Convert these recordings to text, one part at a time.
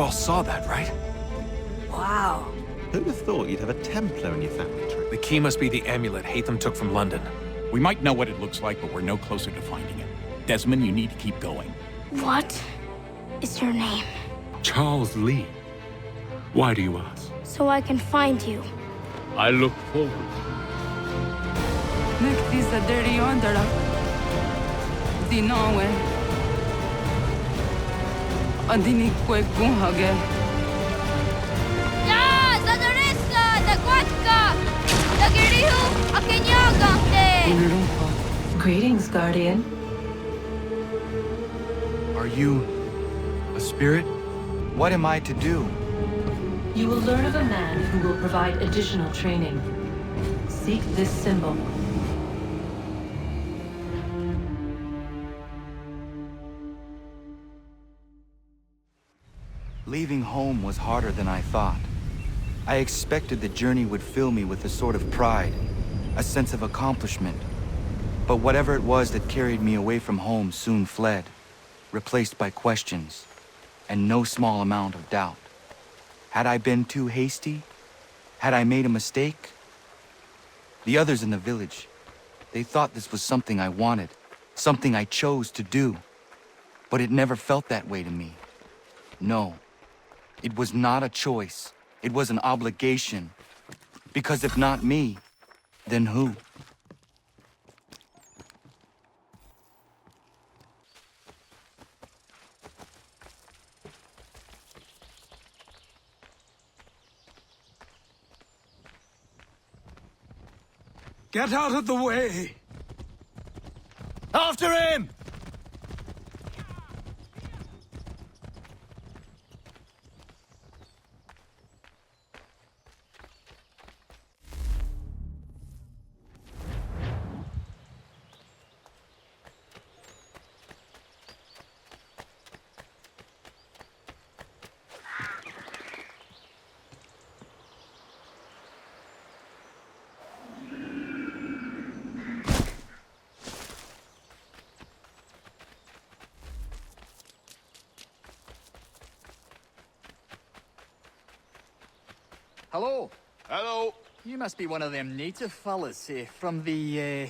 all saw that, right? Wow. Who'd have thought you'd have a Templar in your family tree? The key must be the amulet Hatham took from London. We might know what it looks like, but we're no closer to finding it. Desmond, you need to keep going. What is your name? Charles Lee. Why do you ask? So I can find you. I look forward. Greetings, Guardian. Are you a spirit? What am I to do? You will learn of a man who will provide additional training. Seek this symbol. Leaving home was harder than I thought. I expected the journey would fill me with a sort of pride, a sense of accomplishment. But whatever it was that carried me away from home soon fled, replaced by questions, and no small amount of doubt. Had I been too hasty? Had I made a mistake? The others in the village, they thought this was something I wanted, something I chose to do. But it never felt that way to me. No, it was not a choice. It was an obligation. Because if not me, then who? Get out of the way! After him! Hello. Hello. You must be one of them native fellas, from the,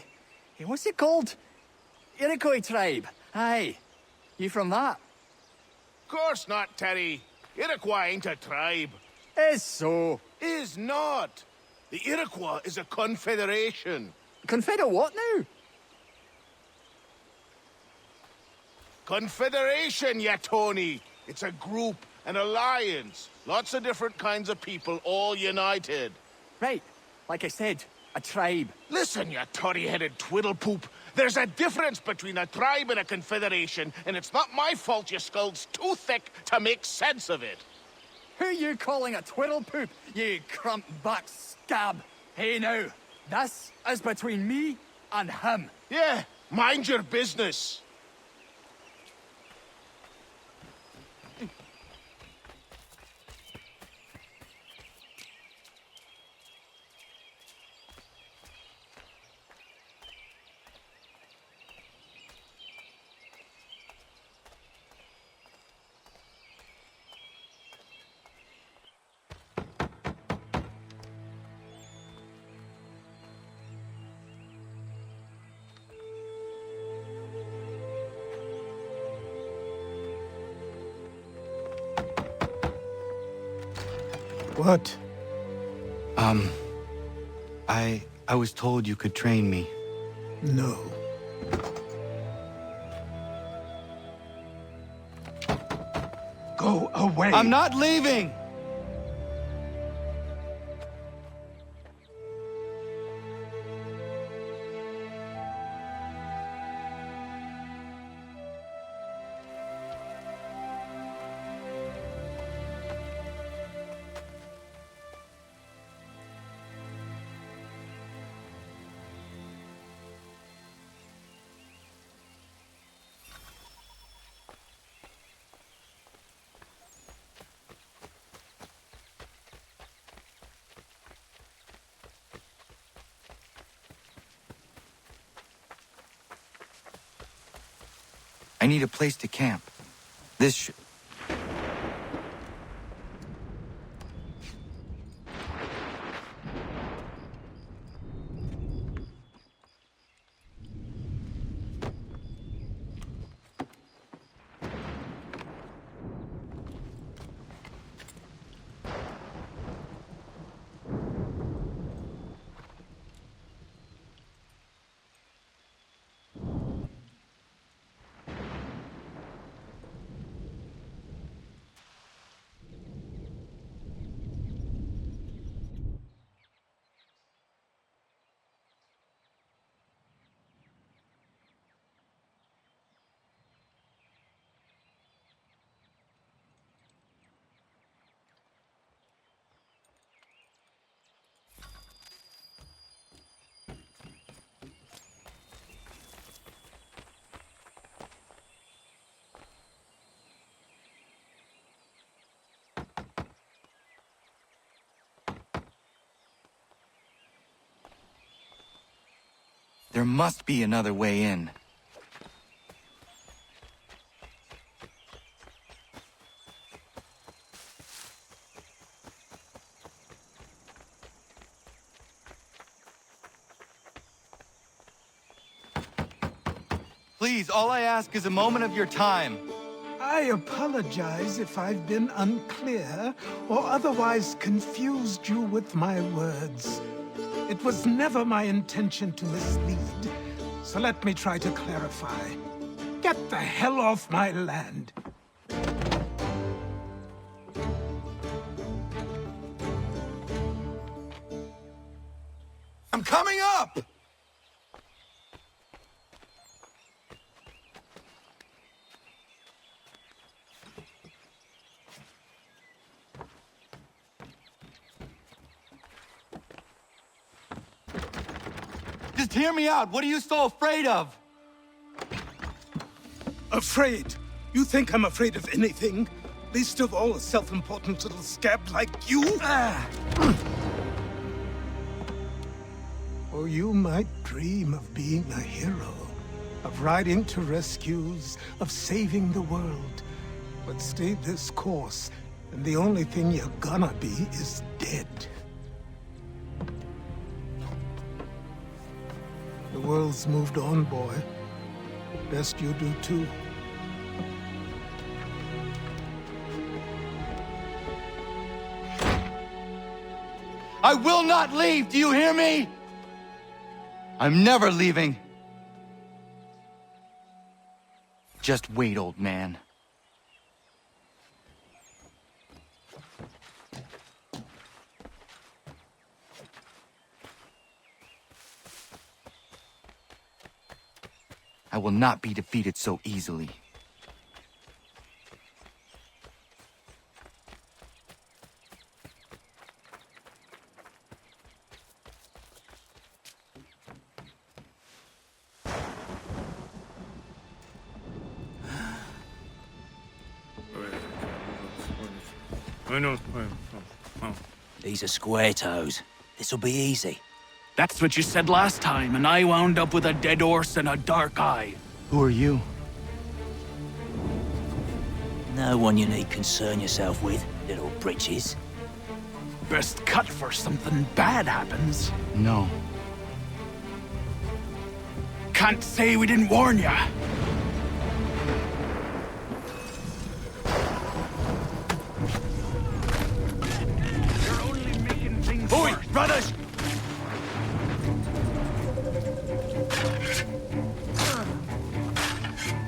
what's it called? Iroquois tribe. Aye. You from that? Course not, Terry. Iroquois ain't a tribe. Is so. Is not. The Iroquois is a confederation. Confederate what now? Confederation, ya Tony. It's a group, an alliance. Lots of different kinds of people, all united. Right. Like I said, a tribe. Listen, you toddy-headed twiddlepoop. There's a difference between a tribe and a confederation, and it's not my fault your skull's too thick to make sense of it. Who you calling a twiddlepoop, you crump-back scab? Hey now, this is between me and him. Yeah, mind your business. What? I was told you could train me. No. Go away! I'm not leaving! I need a place to camp. This should... There must be another way in. Please, all I ask is a moment of your time. I apologize if I've been unclear or otherwise confused you with my words. It was never my intention to mislead, so let me try to clarify. Get the hell off my land. I'm coming up! Just hear me out. What are you so afraid of? Afraid? You think I'm afraid of anything? Least of all a self-important little scab like you? Or you might dream of being a hero, of riding to rescues, of saving the world. But stay this course, and the only thing you're gonna be is dead. The world's moved on, boy. Best you do too. I will not leave, do you hear me? I'm never leaving. Just wait, old man. I will not be defeated so easily. These are square toes. This'll be easy. That's what you said last time, and I wound up with a dead horse and a dark eye. Who are you? No one you need concern yourself with, little britches. Best cut for something bad happens. No. Can't say we didn't warn ya. You're only making things Oi, worse. brothers!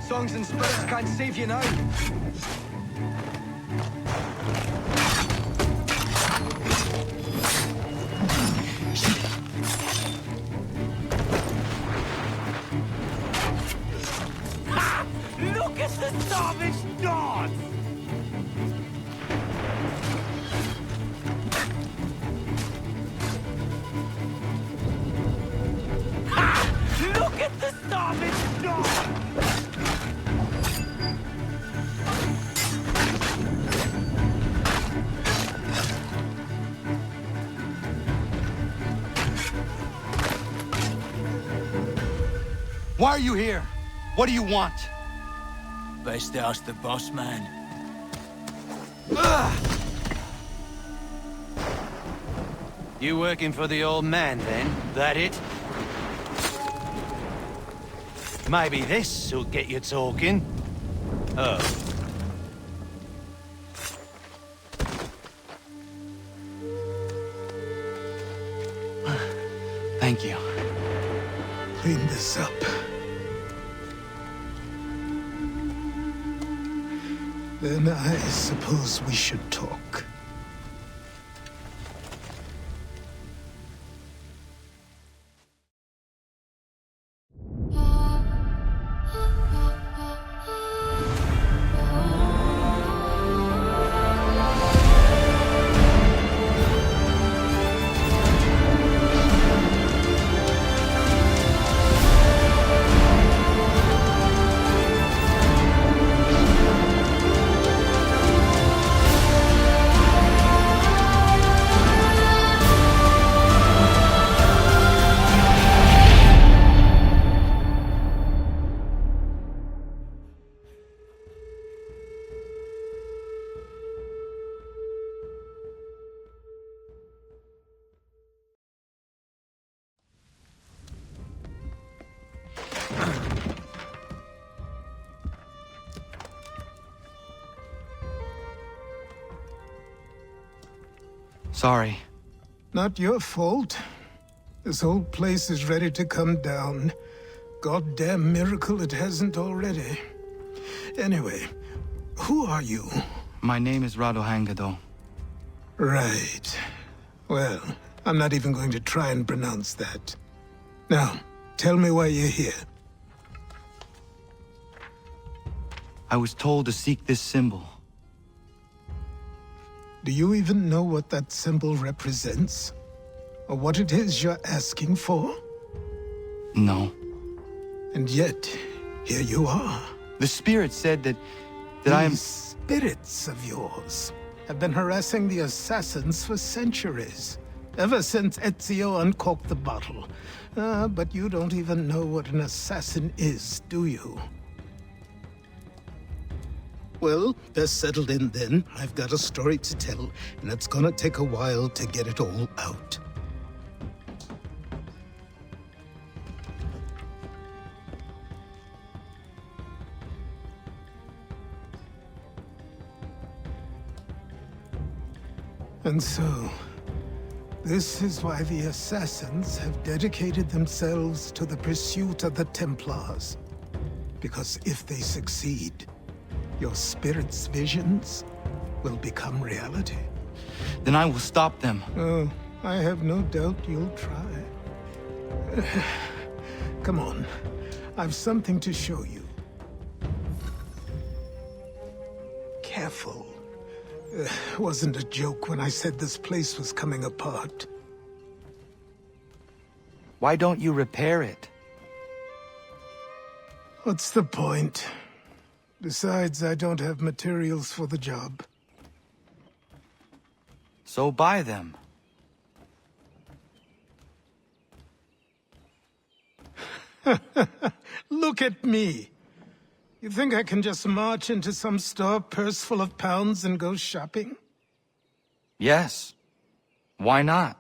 Songs and spirits can't save you now. Ha! Look at the savage dogs! Ha! Look at the savage dogs! Why are you here? What do you want? Best ask the boss man. You working for the old man, then? That it? Maybe this'll get you talking. Oh. Thank you. Clean this up. Then I suppose we should talk. Sorry. Not your fault. This whole place is ready to come down. Goddamn miracle it hasn't already. Anyway, who are you? My name is Radohangado. Right. Well, I'm not even going to try and pronounce that. Now, tell me why you're here. I was told to seek this symbol. Do you even know what that symbol represents? Or what it is you're asking for? No. And yet, here you are. The spirit said that I am... These spirits of yours have been harassing the assassins for centuries. Ever since Ezio uncorked the bottle. But you don't even know what an assassin is, do you? Well, best settled in then. I've got a story to tell, and it's gonna take a while to get it all out. And so, this is why the Assassins have dedicated themselves to the pursuit of the Templars. Because if they succeed, your spirit's visions will become reality. Then I will stop them. Oh, I have no doubt you'll try. Come on, I've something to show you. Careful. Wasn't a joke when I said this place was coming apart. Why don't you repair it? What's the point? Besides, I don't have materials for the job. So buy them. Look at me. You think I can just march into some store, purse full of pounds, and go shopping? Yes. Why not?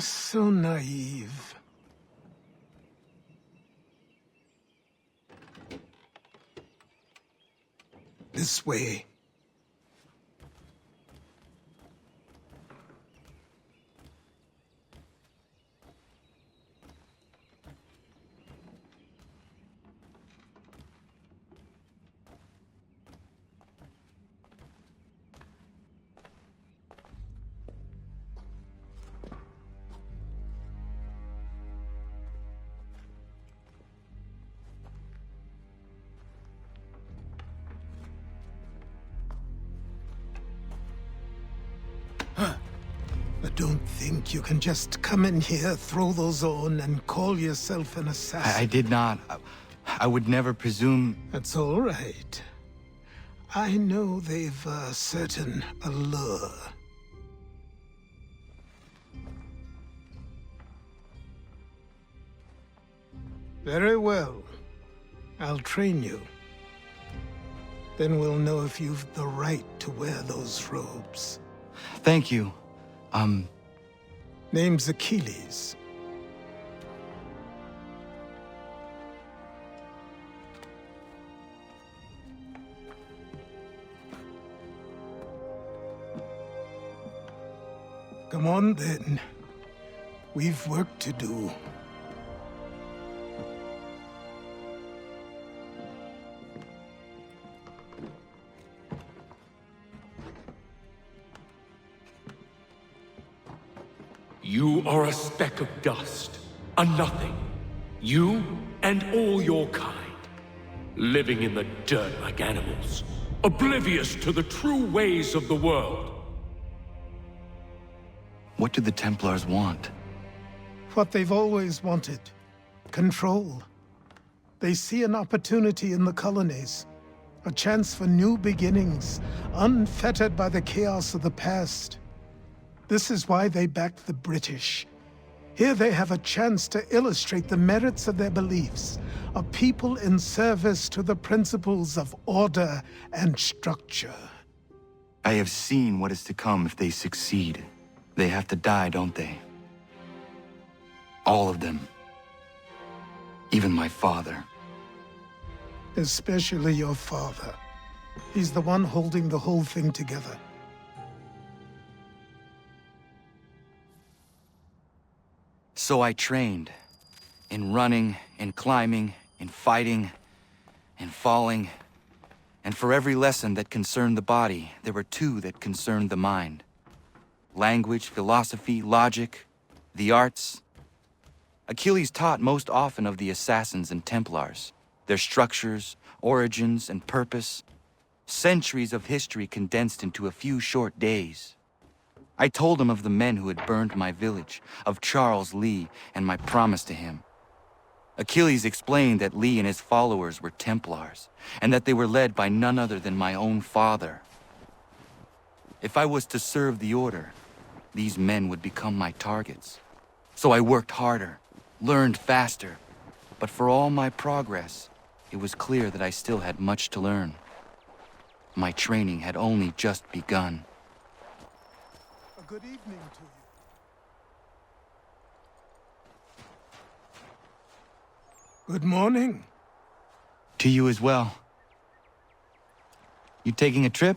So naive. This way. I don't think you can just come in here, throw those on, and call yourself an assassin. I did not. I would never presume... That's all right. I know they've a certain allure. Very well. I'll train you. Then we'll know if you've the right to wear those robes. Thank you. Name's Achilles. Come on, then. We've work to do. You are a speck of dust, a nothing. You and all your kind, living in the dirt like animals, oblivious to the true ways of the world. What do the Templars want? What they've always wanted. Control. They see an opportunity in the colonies. A chance for new beginnings, unfettered by the chaos of the past. This is why they backed the British. Here they have a chance to illustrate the merits of their beliefs, a people in service to the principles of order and structure. I have seen what is to come if they succeed. They have to die, don't they? All of them. Even my father. Especially your father. He's the one holding the whole thing together. So I trained. In running, in climbing, in fighting, in falling. And for every lesson that concerned the body, there were two that concerned the mind. Language, philosophy, logic, the arts. Achilles taught most often of the assassins and Templars, their structures, origins, and purpose. Centuries of history condensed into a few short days. I told him of the men who had burned my village, of Charles Lee, and my promise to him. Achilles explained that Lee and his followers were Templars, and that they were led by none other than my own father. If I was to serve the order, these men would become my targets. So I worked harder, learned faster, but for all my progress, it was clear that I still had much to learn. My training had only just begun. A good evening to you. Good morning. To you as well. You taking a trip?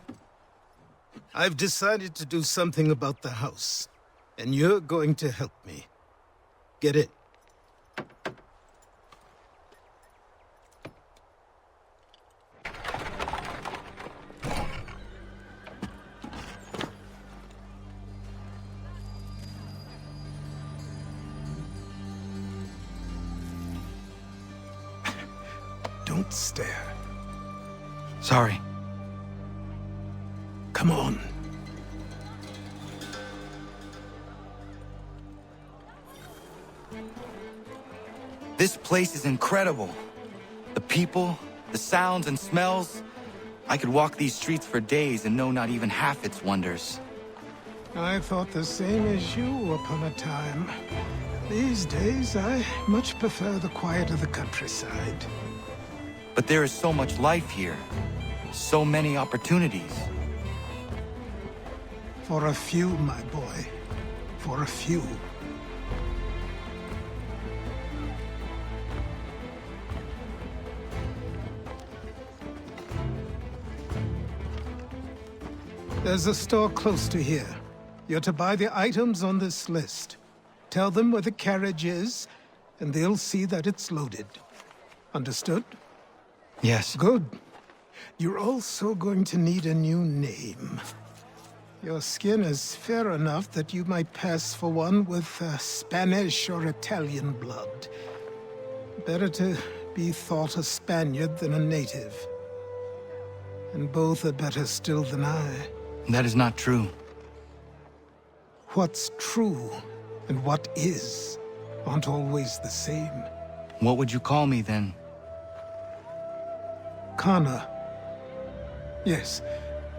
I've decided to do something about the house, and you're going to help me. Get it? Don't stare. Sorry. Come on. This place is incredible. The people, the sounds and smells. I could walk these streets for days and know not even half its wonders. I thought the same as you upon a time. These days, I much prefer the quiet of the countryside. But there is so much life here. So many opportunities. For a few, my boy. For a few. There's a store close to here. You're to buy the items on this list. Tell them where the carriage is, and they'll see that it's loaded. Understood? Yes. Good. You're also going to need a new name. Your skin is fair enough that you might pass for one with Spanish or Italian blood. Better to be thought a Spaniard than a native. And both are better still than I. That is not true. What's true and what is aren't always the same. What would you call me then? Kana. Yes,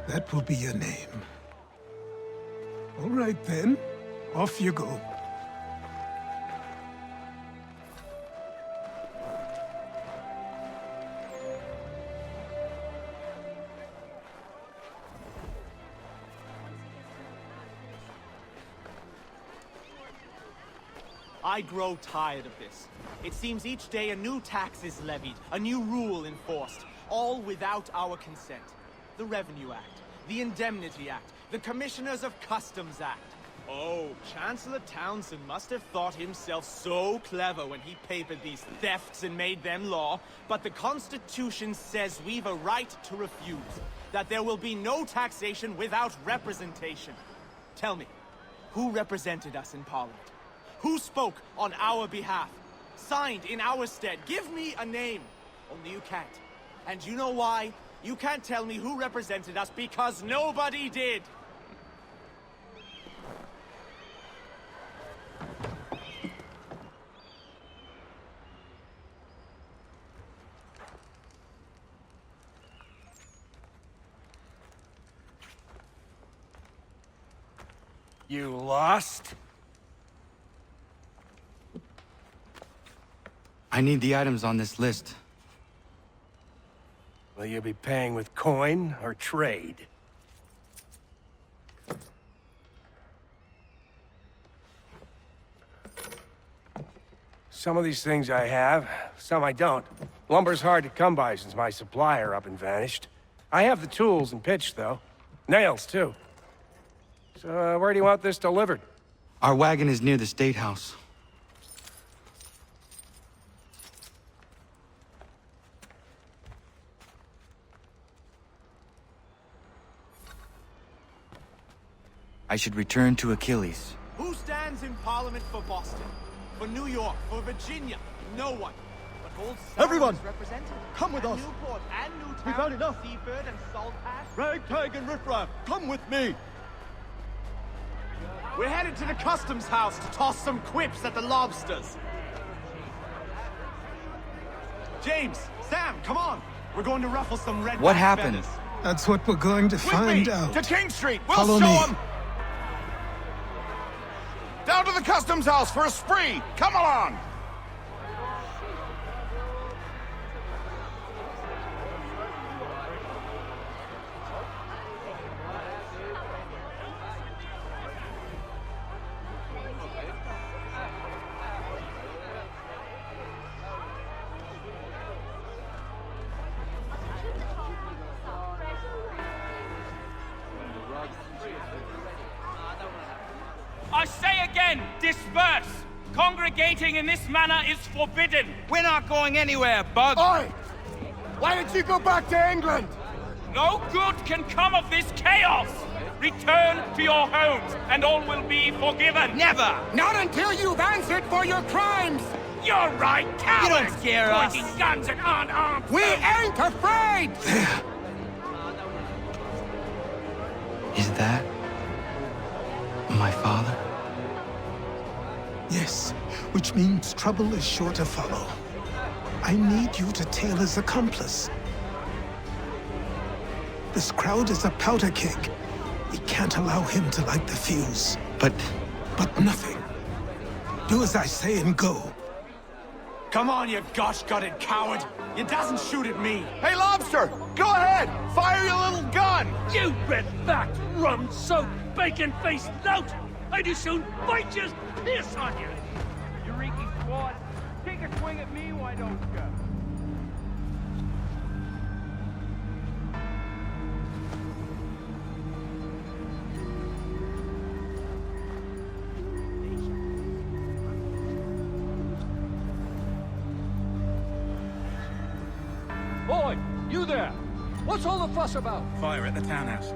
that will be your name. All right then, off you go. I grow tired of this. It seems each day a new tax is levied, a new rule enforced, all without our consent. The Revenue Act, the Indemnity Act, the Commissioners of Customs Act. Oh, Chancellor Townsend must have thought himself so clever when he papered these thefts and made them law, but the Constitution says we've a right to refuse, that there will be no taxation without representation. Tell me, who represented us in Parliament? Who spoke on our behalf? Signed in our stead? Give me a name. Only you can't. And you know why? You can't tell me who represented us because nobody did. You lost? I need the items on this list. Will you be paying with coin or trade? Some of these things I have, some I don't. Lumber's hard to come by since my supplier up and vanished. I have the tools and pitch, though. Nails, too. So, where do you want this delivered? Our wagon is near the State House. I should return to Achilles. Who stands in Parliament for Boston? For New York? For Virginia? No one. But old Everyone, represented. come with and us. Newport and Newtown. We've had enough. Seaford and Saltash. Ragtag and riffraff, come with me! We're headed to the customs house to toss some quips at the lobsters. James, Sam, come on. We're going to ruffle some red. What happened? feathers. That's what we're going to find out. To King Street! We'll Follow show me. them! Down to the customs house for a spree! Come along! I say again, disperse! Congregating in this manner is forbidden! We're not going anywhere, Bug! Oi! Why did you go back to England? No good can come of this chaos! Return to your homes, and all will be forgiven! Never! Not until you've answered for your crimes! You're right, cowards! You don't scare us. Pointing guns at unarmed We folk. ain't afraid! There. Is that my father? Yes, which means trouble is sure to follow. I need you to tail his accomplice. This crowd is a powder keg. We can't allow him to light the fuse. But nothing. Do as I say and go. Come on, you gosh-gutted coward. You doesn't shoot at me. Hey, Lobster! Go ahead! Fire your little gun! You red-backed, rum-soaked, bacon-faced lout! I'd as soon bite you as piss on you! Eureka squad, take a swing at me, why don't you? Boy, you there! What's all the fuss about? Fire at the townhouse.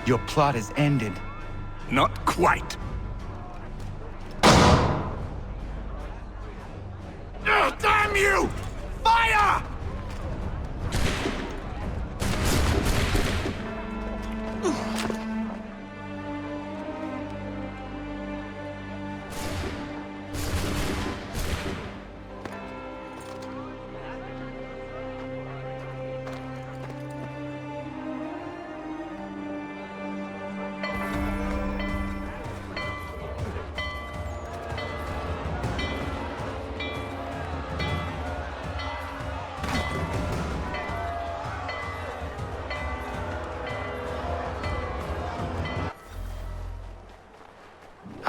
your plot is ended. Not quite. Damn you! Fire!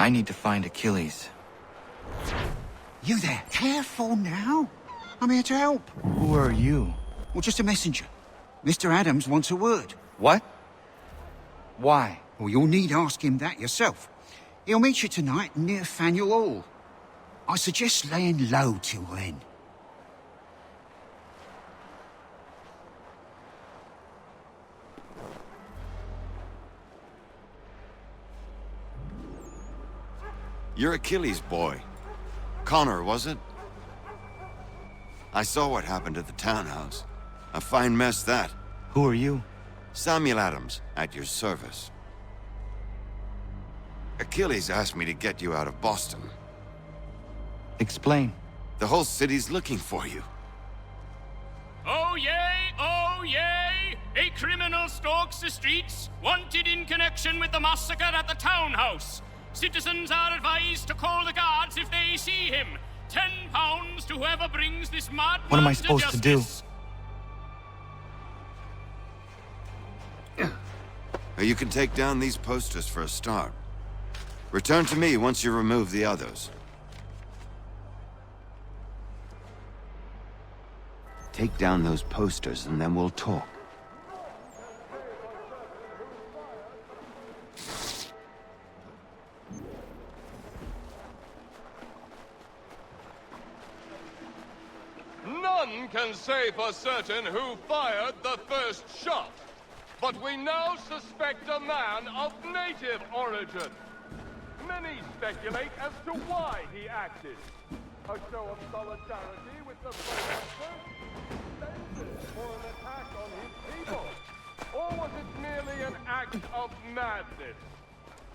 I need to find Achilles. You there? Careful now. I'm here to help. Who are you? Well, just a messenger. Mr. Adams wants a word. What? Why? Well, you'll need ask him that yourself. He'll meet you tonight near Faneuil Hall. I suggest laying low till then. You're Achilles' boy. Connor, was it? I saw what happened at the townhouse. A fine mess, that. Who are you? Samuel Adams, at your service. Achilles asked me to get you out of Boston. Explain. The whole city's looking for you. Oh yay, oh yay! A criminal stalks the streets, wanted in connection with the massacre at the townhouse. Citizens are advised to call the guards if they see him. £10 to whoever brings this madman What am I supposed to do? You can take down these posters for a start. Return to me once you remove the others. Take down those posters and then we'll talk. None can say for certain who fired the first shot, but we now suspect a man of native origin. Many speculate as to why he acted. A show of solidarity with the protesters? Or an attack on his people? Or was it merely an act of madness?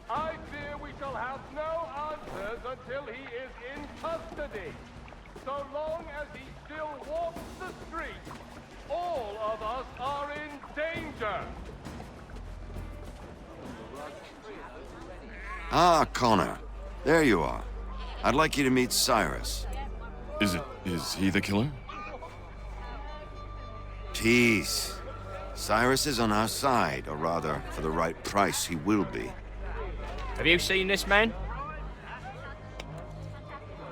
I fear we shall have no answers until he is in custody. So long as he still walks the streets, all of us are in danger. Ah, Connor. There you are. I'd like you to meet Cyrus. Is he the killer? Peace. Cyrus is on our side, or rather, for the right price, he will be. Have you seen this man?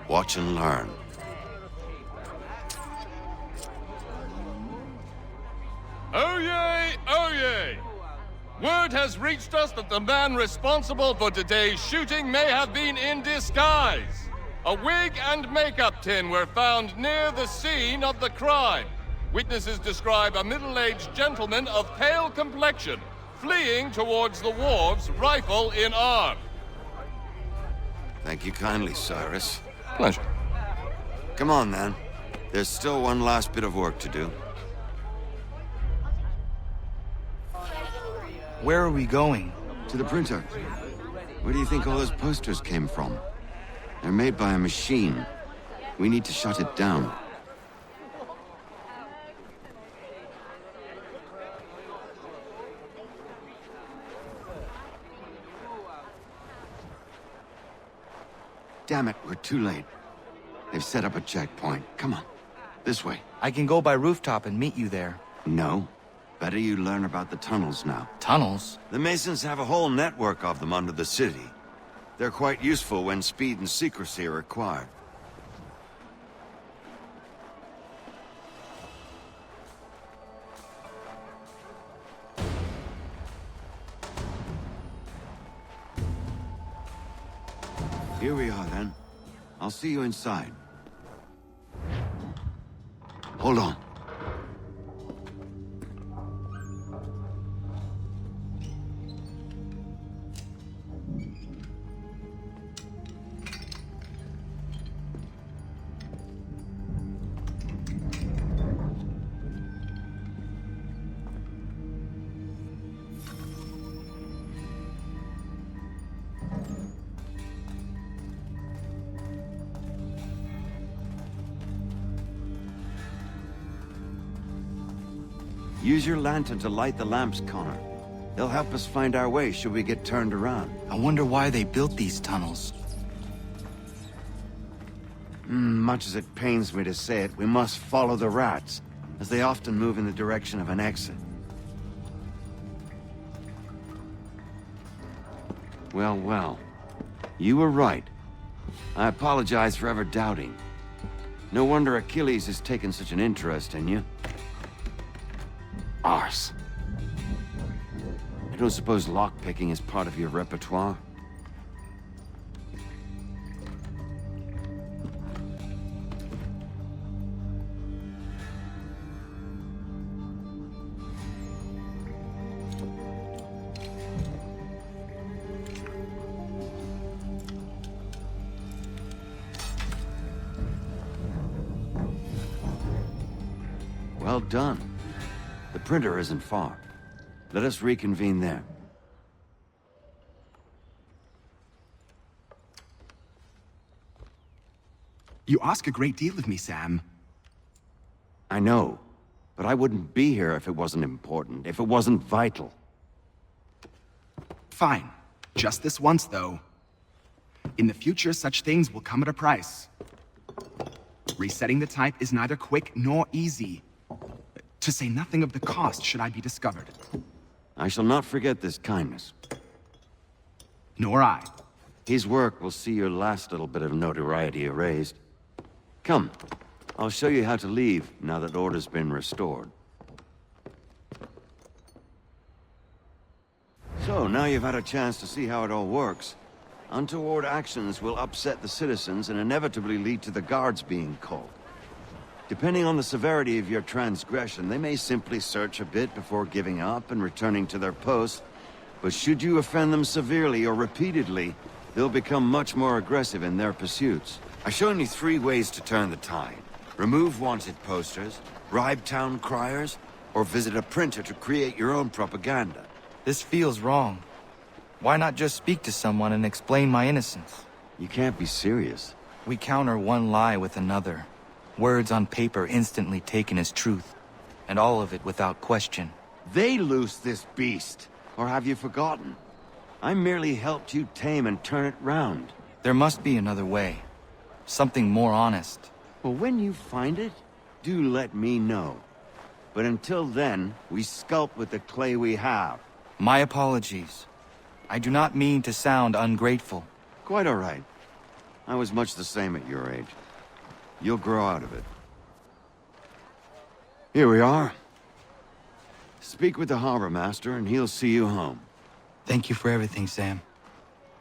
Watch and learn. Oh yay, oh yay! Word has reached us that the man responsible for today's shooting may have been in disguise. A wig and makeup tin were found near the scene of the crime. Witnesses describe a middle-aged gentleman of pale complexion fleeing towards the wharves, rifle in arm. Thank you kindly, Cyrus. Pleasure. Come on, then. There's still one last bit of work to do. Where are we going? To the printer. Where do you think all those posters came from? They're made by a machine. We need to shut it down. Damn it, we're too late. They've set up a checkpoint. Come on. This way. I can go by rooftop and meet you there. No. Better you learn about the tunnels now. Tunnels? The Masons have a whole network of them under the city. They're quite useful when speed and secrecy are required. Here we are, then. I'll see you inside. Hold on. Use your lantern to light the lamps, Connor. They'll help us find our way should we get turned around. I wonder why they built these tunnels. Much as it pains me to say it, we must follow the rats, as they often move in the direction of an exit. Well, well. You were right. I apologize for ever doubting. No wonder Achilles has taken such an interest in you. Arse. I don't suppose lockpicking is part of your repertoire? Well done. The printer isn't far. Let us reconvene there. You ask a great deal of me, Sam. I know. But I wouldn't be here if it wasn't important, if it wasn't vital. Fine. Just this once, though. In the future, such things will come at a price. Resetting the type is neither quick nor easy. To say nothing of the cost should I be discovered. I shall not forget this kindness. Nor I. His work will see your last little bit of notoriety erased. Come, I'll show you how to leave now that order's been restored. So, now you've had a chance to see how it all works. Untoward actions will upset the citizens and inevitably lead to the guards being called. Depending on the severity of your transgression, they may simply search a bit before giving up and returning to their posts. But should you offend them severely or repeatedly, they'll become much more aggressive in their pursuits. I've shown you 3 ways to turn the tide. Remove wanted posters, bribe town criers, or visit a printer to create your own propaganda. This feels wrong. Why not just speak to someone and explain my innocence? You can't be serious. We counter one lie with another. Words on paper instantly taken as truth. And all of it without question. They loose this beast. Or have you forgotten? I merely helped you tame and turn it round. There must be another way. Something more honest. Well, when you find it, do let me know. But until then, we sculpt with the clay we have. My apologies. I do not mean to sound ungrateful. Quite all right. I was much the same at your age. You'll grow out of it. Here we are. Speak with the harbor master and he'll see you home. Thank you for everything, Sam.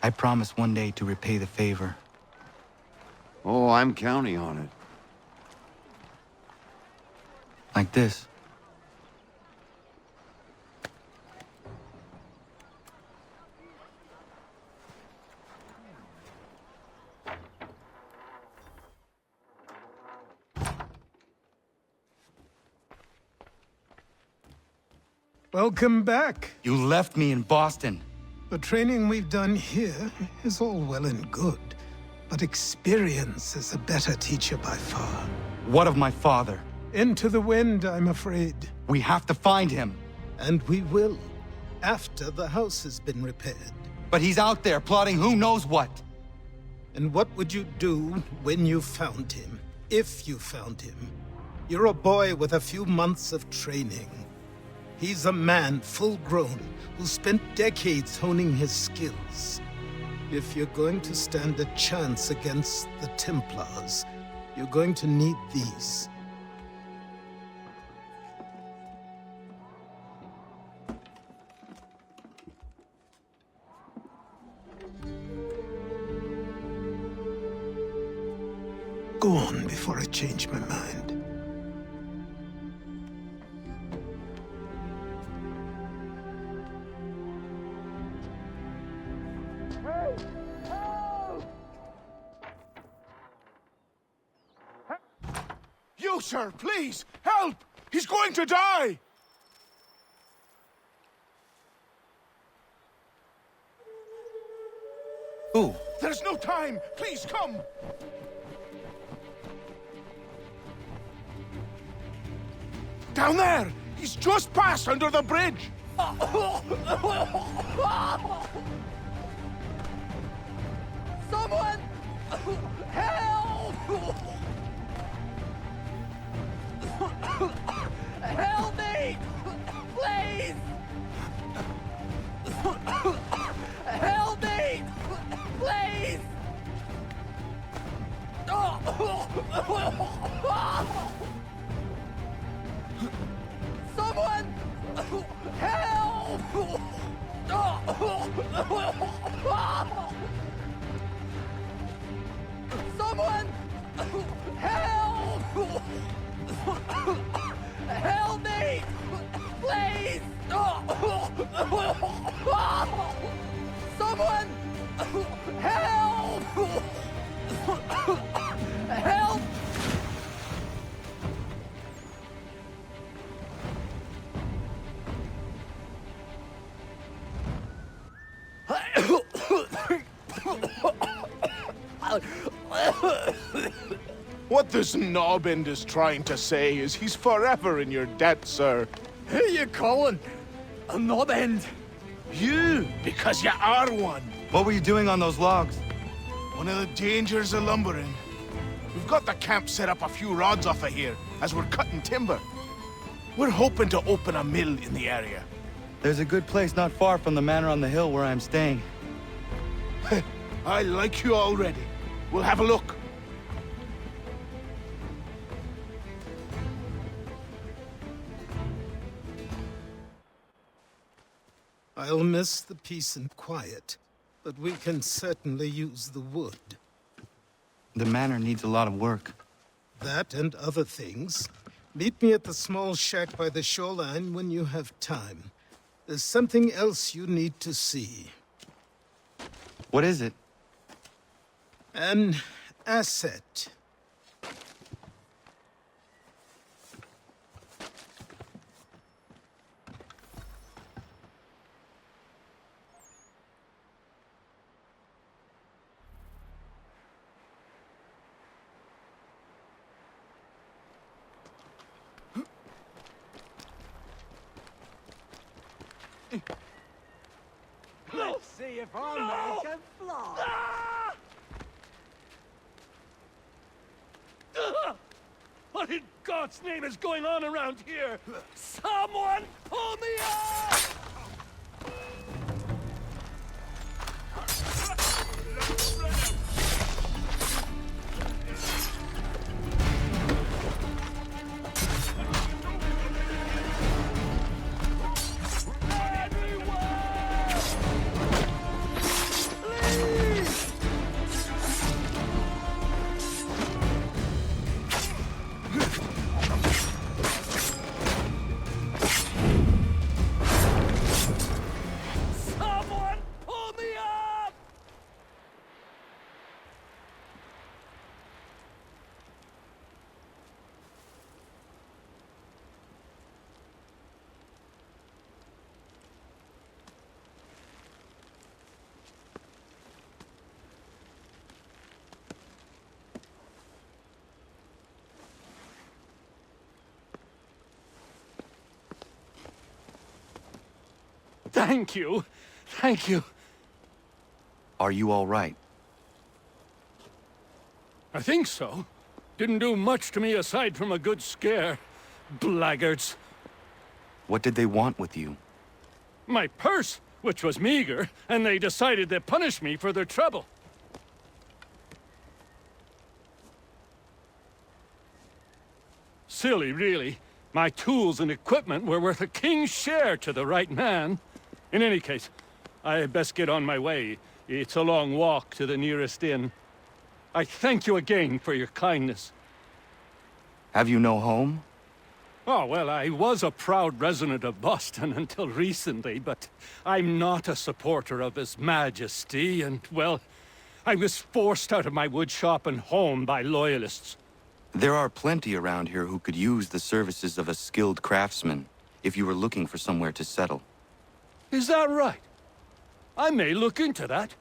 I promise one day to repay the favor. Oh, I'm counting on it. Like this. Welcome back. You left me in Boston. The training we've done here is all well and good, but experience is a better teacher by far. What of my father? Into the wind, I'm afraid. We have to find him. And we will, after the house has been repaired. But he's out there plotting who knows what. And what would you do when you found him? If you found him? You're a boy with a few months of training. He's a man, full-grown, who spent decades honing his skills. If you're going to stand a chance against the Templars, you're going to need these. Go on before I change my mind. You, sir, please, help! He's going to die! Who? There's no time! Please, come! Down there! He's just passed under the bridge! Someone! Help! Help me! Please! Help me! Please! Someone! Help! Someone! Help! Help me! Please! Someone! Help! Help! What this knobend is trying to say is he's forever in your debt, sir. Who you calling a knobend? You, because you are one. What were you doing on those logs? One of the dangers of lumbering. We've got the camp set up a few rods off of here, as we're cutting timber. We're hoping to open a mill in the area. There's a good place not far from the manor on the hill where I'm staying. I like you already. We'll have a look. I'll miss the peace and quiet, but we can certainly use the wood. The manor needs a lot of work. That and other things. Meet me at the small shack by the shoreline when you have time. There's something else you need to see. What is it? An asset. Let's see if our man can fly. What in God's name is going on around here? Someone pull me up! Thank you. Thank you. Are you all right? I think so. Didn't do much to me aside from a good scare. Blackguards. What did they want with you? My purse, which was meager, and they decided to punish me for their trouble. Silly, really. My tools and equipment were worth a king's share to the right man. In any case, I had best get on my way. It's a long walk to the nearest inn. I thank you again for your kindness. Have you no home? Oh, well, I was a proud resident of Boston until recently, but I'm not a supporter of His Majesty, and, well, I was forced out of my woodshop and home by loyalists. There are plenty around here who could use the services of a skilled craftsman, if you were looking for somewhere to settle. Is that right? I may look into that.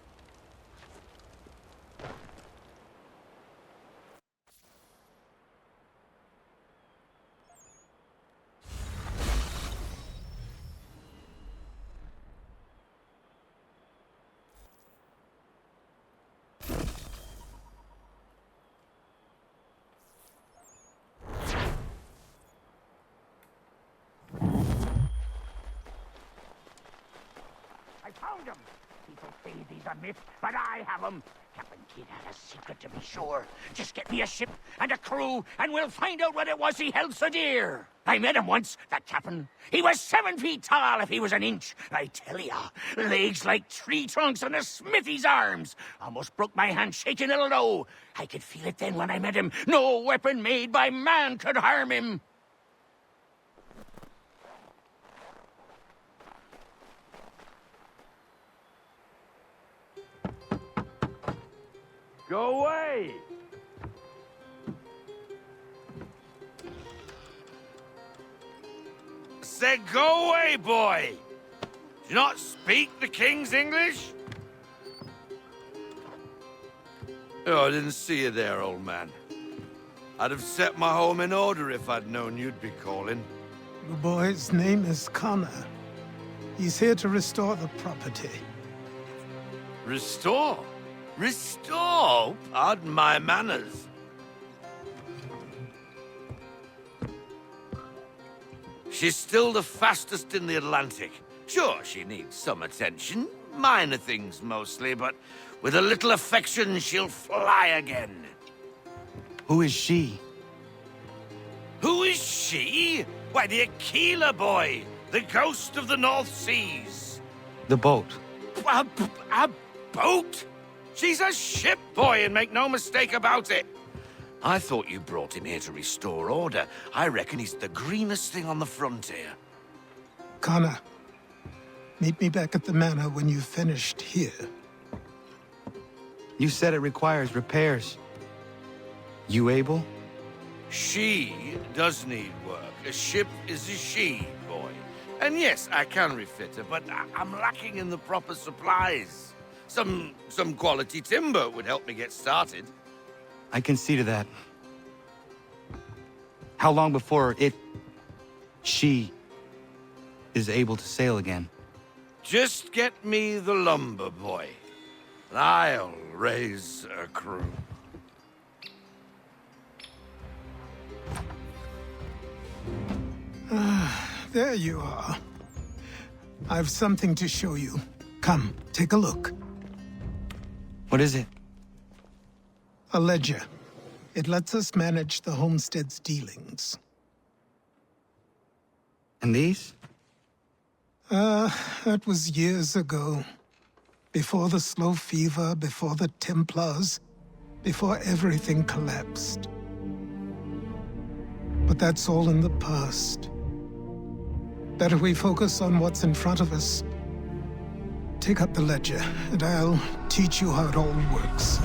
Found him! People say these are myths, but I have them. Captain Kidd had a secret, to be sure. Just get me a ship and a crew, and we'll find out what it was he held so dear. I met him once, that captain. He was 7 feet tall if he was an inch. I tell ya, legs like tree trunks and a smithy's arms. Almost broke my hand shaking it'll know. I could feel it then when I met him. No weapon made by man could harm him. Go away! Said go away, boy! Do you not speak the King's English? Oh, I didn't see you there, old man. I'd have set my home in order if I'd known you'd be calling. The boy's name is Connor. He's here to restore the property. Restore? Restore? Pardon my manners. She's still the fastest in the Atlantic. Sure, she needs some attention. Minor things mostly, but with a little affection, she'll fly again. Who is she? Who is she? Why, the Aquila boy, the ghost of the North Seas. The boat. A boat? She's a ship boy, and make no mistake about it. I thought you brought him here to restore order. I reckon he's the greenest thing on the frontier. Connor, meet me back at the manor when you've finished here. You said it requires repairs. You able? She does need work. A ship is a she, boy. And yes, I can refit her, but I'm lacking in the proper supplies. Some quality timber would help me get started. I can see to that. How long before she is able to sail again? Just get me the lumber, boy. And I'll raise a crew. There you are. I've something to show you. Come, take a look. What is it? A ledger. It lets us manage the homestead's dealings. And these? That was years ago. Before the slow fever, before the Templars, before everything collapsed. But that's all in the past. Better we focus on what's in front of us. Take up the ledger, and I'll teach you how it all works.